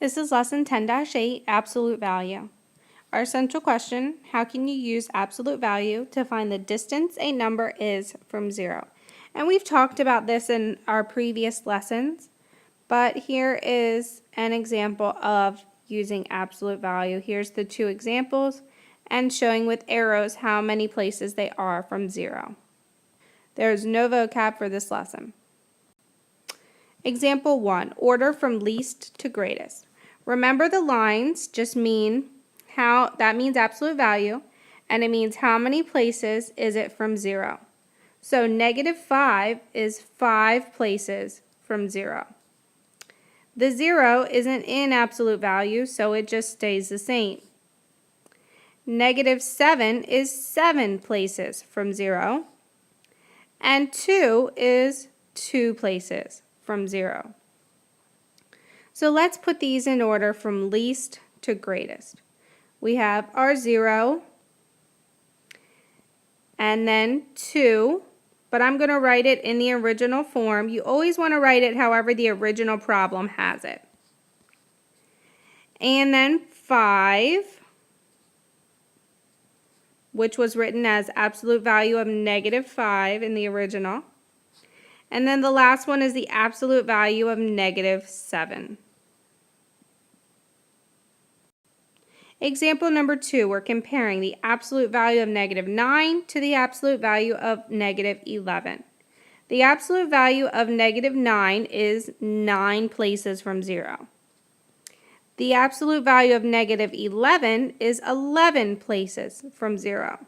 This is lesson 10-8, absolute value. Our central question, how can you use absolute value to find the distance a number is from 0? And we've talked about this in our previous lessons, but here is an example of using absolute value. Here's the two examples and showing with arrows how many places they are from 0. There's no vocab for this lesson. Example 1, order from least to greatest. Remember, the lines just mean that means absolute value, and it means how many places is it from 0. So -5 is 5 places from 0. The 0 isn't in absolute value, so it just stays the same. -7 is 7 places from 0, and 2 is 2 places from 0. So let's put these in order from least to greatest. We have our 0 and then 2, but I'm going to write it in the original form. You always want to write it however the original problem has it. And then 5, which was written as absolute value of -5 in the original. And then the last one is the absolute value of -7. Example number 2, we're comparing the absolute value of -9 to the absolute value of -11. The absolute value of -9 is 9 places from 0. The absolute value of -11 is 11 places from 0.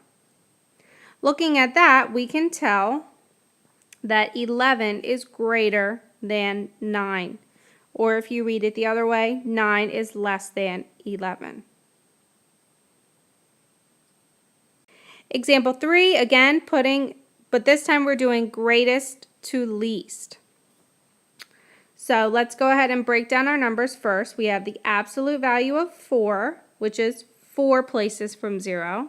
Looking at that, we can tell that 11 is greater than 9. Or if you read it the other way, 9 is less than 11. Example 3, again but this time we're doing greatest to least. So let's go ahead and break down our numbers first. We have the absolute value of 4, which is 4 places from 0.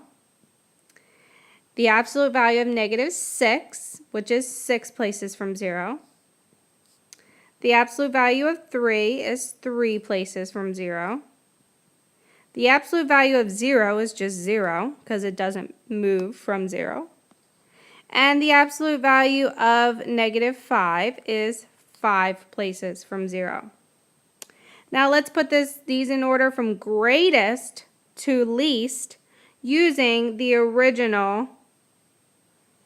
The absolute value of -6, which is 6 places from 0. The absolute value of 3 is 3 places from 0. The absolute value of 0 is just 0 because it doesn't move from 0. And the absolute value of -5 is 5 places from 0. Now let's put these in order from greatest to least using the original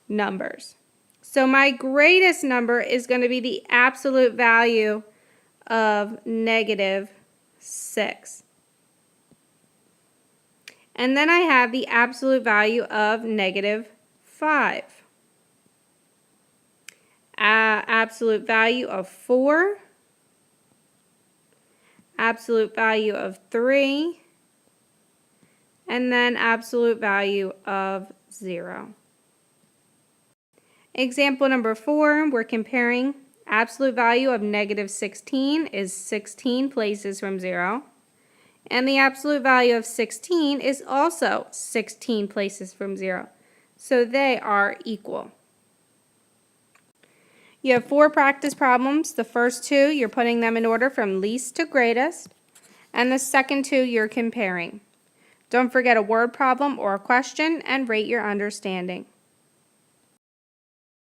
numbers. So my greatest number is going to be the absolute value of -6. And then I have the absolute value of -5. Absolute value of 4. Absolute value of 3. And then absolute value of 0. Example number 4, we're comparing absolute value of -16 is 16 places from 0. And the absolute value of 16 is also 16 places from 0. So they are equal. You have 4 practice problems. The first 2, you're putting them in order from least to greatest. And the second 2, you're comparing. Don't forget a word problem or a question and rate your understanding.